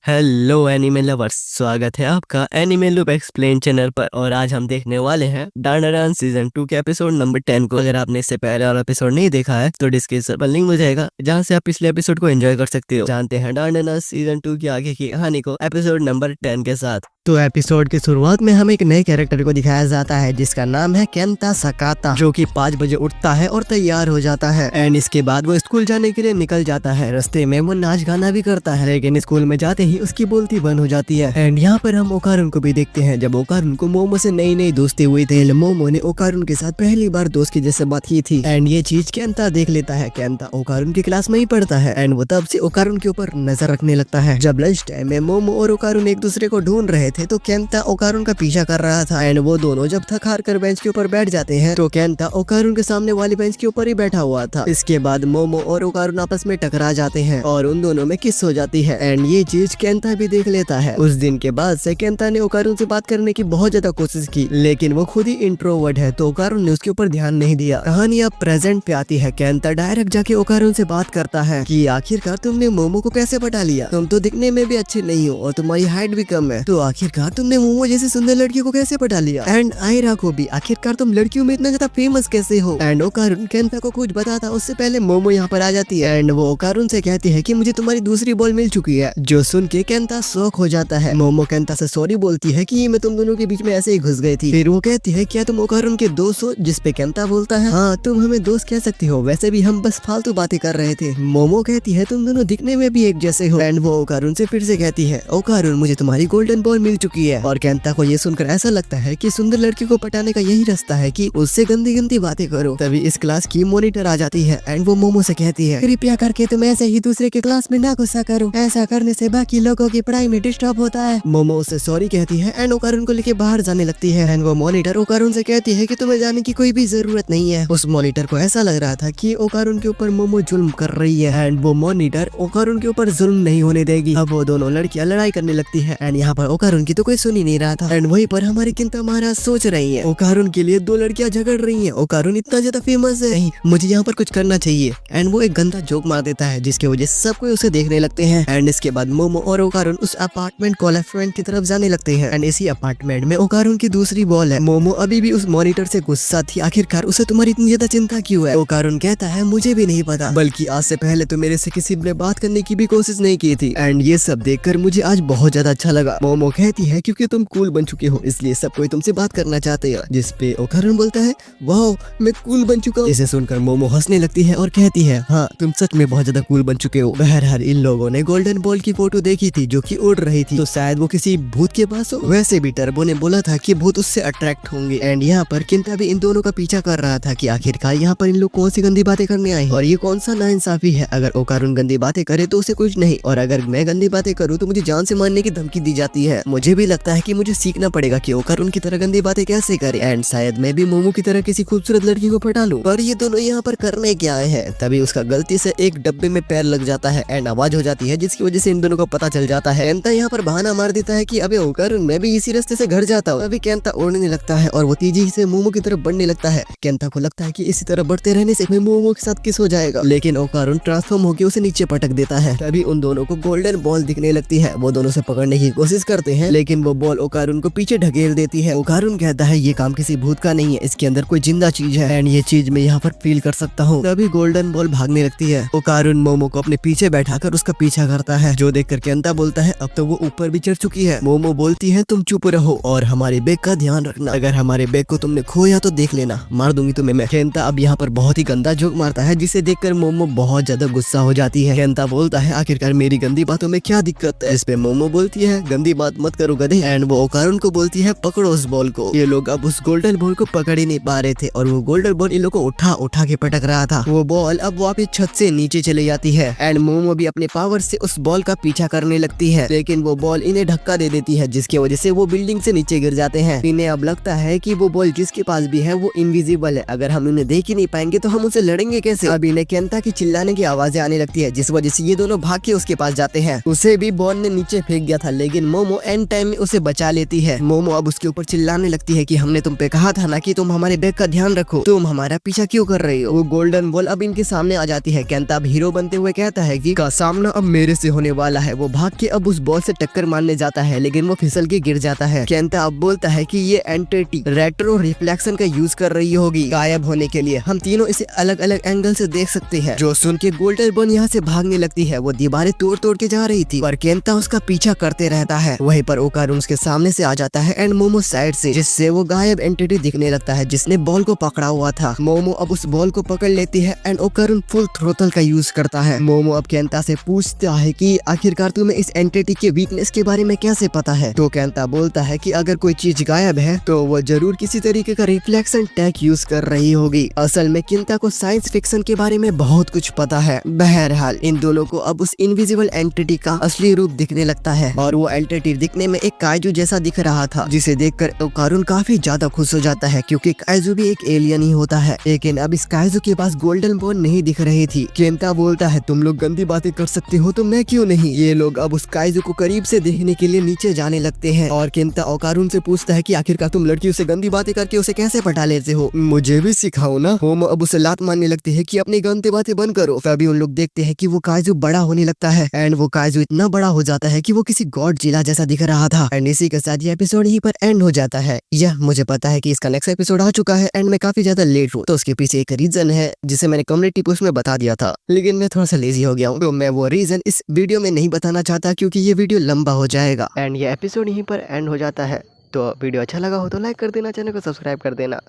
Hello anime lovers, स्वागत है आपका एनिमे लूप एक्सप्लेन चैनल पर। और आज हम देखने वाले हैं डांडारान सीजन 2 के एपिसोड नंबर 10 को। अगर आपने इससे पहले वाला एपिसोड नहीं देखा है तो डिस्क्रिप्शन पर लिंक मिल जाएगा जहां से आप पिछले एपिसोड को एंजॉय कर सकते हो। जानते हैं डांडारान सीजन 2 की आगे की कहानी को एपिसोड नंबर 10 के साथ। तो एपिसोड की शुरुआत में हमें एक नए कैरेक्टर को दिखाया जाता है जिसका नाम है केंता सकाता, जो कि 5 बजे उठता है और तैयार हो जाता है। एंड इसके बाद वो स्कूल जाने के लिए निकल जाता है। रास्ते में वो नाच गाना भी करता है, लेकिन स्कूल में जाते ही उसकी बोलती बंद हो जाती है। एंड यहाँ पर हम ओकारुन को भी देखते हैं। जब ओकारुन को मोमो से नई नई दोस्ती हुई थी, मोमो ने ओकारुन के साथ पहली बार दोस्त की जैसे बात की थी। एंड ये चीज केंता देख लेता है। केंता ओकारुन की क्लास में ही पढ़ता है एंड वो तब से ओकारुन के ऊपर नजर रखने लगता है। जब लंच टाइम में मोमो और ओकारुन एक दूसरे को ढूंढ रहे थे तो केंता ओकारुन का पीछा कर रहा था। एंड वो दोनों जब थक हार कर बेंच के ऊपर बैठ जाते हैं तो केंता ओकारुन के सामने वाली बेंच के ऊपर ही बैठा हुआ था। इसके बाद मोमो और ओकारुन आपस में टकरा जाते हैं और उन दोनों में किस हो जाती है। एंड ये चीज केंता भी देख लेता है। उस दिन के बाद से केंता ने ओकारुन से बात करने की बहुत ज्यादा कोशिश की, लेकिन वो खुद ही इंट्रोवर्ट है तो ओकारुन ने उसके ऊपर ध्यान नहीं दिया। कहानी अब प्रेजेंट पे आती है। केंता डायरेक्ट जाके ओकारुन से बात करता है कि आखिरकार तुमने मोमो को कैसे पटा लिया? तुम तो दिखने में भी अच्छे नहीं हो और तुम्हारी हाइट भी कम है, तो आखिरकार तुमने मोमो जैसे सुंदर लड़की को कैसे पटा लिया? एंड आयरा को भी, आखिरकार तुम लड़कियों में इतना ज्यादा फेमस कैसे हो? एंड ओकारुन केंता को कुछ बताता उससे पहले मोमो यहाँ पर आ जाती है एंड वो ओकारुन से कहती है कि मुझे तुम्हारी दूसरी बॉल मिल चुकी है। जो सुन के केंता शॉक हो जाता है। मोमो केंता से सॉरी बोलती है कि मैं तुम दोनों के बीच में ऐसे ही घुस गई थी। फिर वो कहती है क्या तुम ओकारुन के दोस्त हो? जिस पे केंता बोलता है हाँ, तुम हमें दोस्त कह सकती हो, वैसे भी हम बस फालतू बातें कर रहे थे। मोमो कहती है तुम दोनों दिखने में भी एक जैसे हो। एंड वो ओकारुन से फिर से कहती है ओकारुन मुझे तुम्हारी गोल्डन बॉल मिल चुकी है। और केंता को ये सुनकर ऐसा लगता है कि सुंदर लड़की को पटाने का यही रास्ता है कि उससे गंदी गंदी बातें करो। तभी इस क्लास की मॉनिटर आ जाती है एंड वो मोमो से कहती है कृपया करके तुम ऐसे ही दूसरे के क्लास में ना गुस्सा करो, ऐसा करने से बाकी लोगों की पढ़ाई में डिस्टर्ब होता है। मोमो उसे सॉरी कहती है एंड ओकारुन को लेके बाहर जाने लगती है। एंड वो मॉनिटर ओकारुन से कहती है कि तुम्हें जाने की कोई भी जरूरत नहीं है। उस मॉनिटर को ऐसा लग रहा था कि ओकारुन के ऊपर मोमो जुल्म कर रही है एंड वो मॉनिटर ओकारुन के ऊपर जुल्म नहीं होने देगी। अब वो दोनों लड़कियां लड़ाई करने लगती है एंड यहाँ पर ओकारुन की तो कोई सुन ही नहीं रहा था। एंड वहीं पर हमारी केंता महाराज सोच रही है ओकारुन के लिए 2 लड़कियां झगड़ रही हैं। ओकारुन इतना ज्यादा फेमस है, नहीं मुझे यहाँ पर कुछ करना चाहिए। एंड वो एक गंदा जोक मार देता है जिसकी वजह से सब कोई उसे देखने लगते हैं। एंड इसके बाद मोमो और ओकारुन उस अपार्टमेंट को लेफ्ट की तरफ जाने लगते हैं। एंड इसी अपार्टमेंट में ओकारुन की दूसरी बॉल है। मोमो अभी भी उस मॉनिटर से गुस्सा थी, आखिरकार उसे तुम्हारी इतनी ज्यादा चिंता क्यों है? ओकारुन कहता है मुझे भी नहीं पता, बल्कि आज से पहले तो मेरे से किसी ने बात करने की भी कोशिश नहीं की थी। एंड ये सब देखकर मुझे आज बहुत ज्यादा अच्छा लगा। मोमो कहती है क्योंकि तुम कूल बन चुके हो इसलिए सब कोई तुमसे बात करना चाहते हैं। जिस पे ओकारुन बोलता है वाह मैं कूल बन चुका हूँ। इसे सुनकर मोमो हंसने लगती है और कहती है हाँ तुम सच में बहुत ज्यादा कूल बन चुके हो। बहरहाल इन लोगों ने गोल्डन बॉल की फोटो देखी थी जो कि उड़ रही थी, तो शायद वो किसी भूत के पास हो। वैसे भी टर्बो ने बोला था कि भूत उससे अट्रैक्ट होंगे। एंड यहाँ पर केंता भी इन दोनों का पीछा कर रहा था कि आखिरकार यहाँ पर इन लोग कौन सी गंदी बातें करने आए और ये कौन सा नाइंसाफी है। अगर ओकारुन गंदी बातें करे तो उसे कुछ नहीं, और अगर मैं गंदी बातें करूँ तो मुझे जान से मारने की धमकी दी जाती है। मुझे भी लगता है कि मुझे सीखना पड़ेगा कि ओकारुन की तरह गंदी बातें कैसे करे। एंड शायद मैं भी मोमो की तरह किसी खूबसूरत लड़की को पटा लूं। पर ये दोनों यहाँ पर करने क्या आए हैं? तभी उसका गलती से एक डब्बे में पैर लग जाता है एंड आवाज हो जाती है जिसकी वजह से इन दोनों को पता चल जाता है। केंता यहाँ पर बहाना मार देता है कि अबे ओकारुन मैं भी इसी रास्ते से घर जाता हूँ। अभी केंता उड़ने लगता है और वो तेजी से मोमो की तरफ बढ़ने लगता है। केंता को लगता है कि इसी तरह बढ़ते रहने से मोमो के साथ किस हो जाएगा, लेकिन ओकारुन ट्रांसफॉर्म होकर उसे नीचे पटक देता है। तभी उन दोनों को गोल्डन बॉल दिखने लगती है। वो दोनों से पकड़ने की कोशिश करते हैं लेकिन वो बॉल ओकारुन को पीछे ढकेल देती है। ओकारुन कहता है ये काम किसी भूत का नहीं है, इसके अंदर कोई जिंदा चीज है एंड ये चीज मैं यहाँ पर फील कर सकता हूँ। तभी गोल्डन बॉल भागने लगती है। ओकारुन मोमो को अपने पीछे बैठाकर उसका पीछा करता है, जो देखकर केंता बोलता है अब तो वो ऊपर भी चढ़ चुकी है। मोमो बोलती है तुम चुप रहो और हमारे बैग का ध्यान रखना, अगर हमारे बैग को तुमने खोया तो देख लेना, मार दूंगी तुम्हें मैं। केंता अब यहाँ पर बहुत ही गंदा जोक मारता है जिसे देखकर मोमो बहुत ज्यादा गुस्सा हो जाती है। केंता बोलता है आखिरकार मेरी गंदी बातों में क्या दिक्कत है? इस पे मोमो बोलती है गंदी बात मत करो गधे। एंड वो ओकारुन को बोलती है पकड़ो उस बॉल को। ये लोग अब उस गोल्डन बॉल को पकड़ ही नहीं पा रहे थे और वो गोल्डन बॉल इन लोग को उठा उठा के पटक रहा था। वो बॉल अब वापस छत से नीचे चली जाती है एंड मोमो भी अपने पावर से उस बॉल का पीछा करने लगती है, लेकिन वो बॉल इन्हें धक्का दे देती है जिसकी वजह से वो बिल्डिंग से नीचे गिर जाते हैं। इन्हें अब लगता है कि वो बॉल जिसके पास भी है वो इनविजिबल है, अगर हम उन्हें देख ही नहीं पाएंगे तो हम उनसे लड़ेंगे कैसे। अब इन्हें केंता की चिल्लाने की आवाजें आने लगती है जिस वजह से ये दोनों भाग के उसके पास जाते हैं। उसे भी बॉल ने नीचे फेंक दिया था, लेकिन मोमो एंड टाइम में उसे बचा लेती है। मोमो अब उसके ऊपर चिल्लाने लगती है कि हमने तुम पे कहा था ना कि तुम हमारे बैग का ध्यान रखो, तुम हमारा पीछा क्यों कर रही हो। वो गोल्डन बॉल अब इनके सामने आ जाती है। केंटा अब हीरो बनते हुए कहता है कि का सामना अब मेरे से होने वाला है। वो भाग के अब उस बॉल से टक्कर मारने जाता है, लेकिन वो फिसल के गिर जाता है। केंटा अब बोलता है कि ये एंटिटी रेट्रो रिफ्लेक्शन का यूज कर रही होगी गायब होने के लिए। हम तीनों इसे अलग अलग एंगल से देख सकते हैं। जो सुन के गोल्डन बॉल यहाँ से भागने लगती है। वो दीवारें तोड़ तोड़ के जा रही थी, पर केंटा उसका पीछा करते रहता है। वहीं पर ओकारुन उसके सामने से आ जाता है एंड मोमो साइड से, जिससे वो गायब एंटिटी दिखने लगता है जिसने बॉल को पकड़ा हुआ था। मोमो अब उस बॉल को पकड़ लेती है एंड ओकारुन फुल थ्रोटल का यूज करता है। मोमो अब केंटा से पूछता है कि आखिरकार तुम्हें इस एंटिटी के वीकनेस के बारे में कैसे पता है। तो केंटा बोलता है कि अगर कोई चीज गायब है तो वो जरूर किसी तरीके का रिफ्लेक्शन टेक यूज कर रही होगी। असल में केंटा को साइंस फिक्शन के बारे में बहुत कुछ पता है। बहरहाल इन दोनों को अब उस इनविजिबल एंटिटी का असली रूप दिखने लगता है और वो एंटिटी दिखने में एक काइजू जैसा दिख रहा था, जिसे देखकर ओकारुन काफी ज्यादा खुश हो जाता है क्योंकि काइजू भी एक एलियन ही होता है। लेकिन अब इस काइजू के पास गोल्डन बॉल नहीं दिख रही थी। केंटा बोलता है तुम लोग गंदी बातें कर सकते हो तो मैं क्यों नहीं। ये लोग अब उस काइजू को करीब से देखने के लिए नीचे जाने लगते हैं और केंटा ओकारुन से पूछता है कि आखिरकार तुम लड़कियों से गंदी बातें करके उसे कैसे पटा लेते हो, मुझे भी सिखाओ ना। होमो अब उसे लात मारने लगती है कि अपनी गंदी बातें बंद करो। तभी उन लोग देखते हैं कि वो काइजू बड़ा होने लगता है एंड वो काइजू इतना बड़ा हो जाता है कि वो किसी गॉड जिला जैसा दिख रहा था। एंड इसी के साथ ये एपिसोड यहीं पर एंड हो जाता है। यह मुझे पता है कि इसका नेक्स्ट एपिसोड आ चुका है एंड मैं काफी ज्यादा लेट हूँ, तो उसके पीछे एक रीजन है जिसे मैंने कम्युनिटी पोस्ट में बता दिया था, लेकिन मैं थोड़ा सा लेजी हो गया हूँ, तो मैं वो रीजन इस वीडियो में नहीं बताना चाहता क्योंकि ये वीडियो लंबा हो जाएगा। एंड ये एपिसोड यहीं पर एंड हो जाता है। तो वीडियो अच्छा लगा हो तो लाइक कर देना, चैनल को सब्सक्राइब कर देना।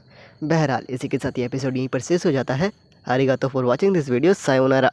बहरहाल इसी के साथ ये एपिसोड यहीं पर शेष हो जाता है। आरिगातो for watching this video. Sayonara.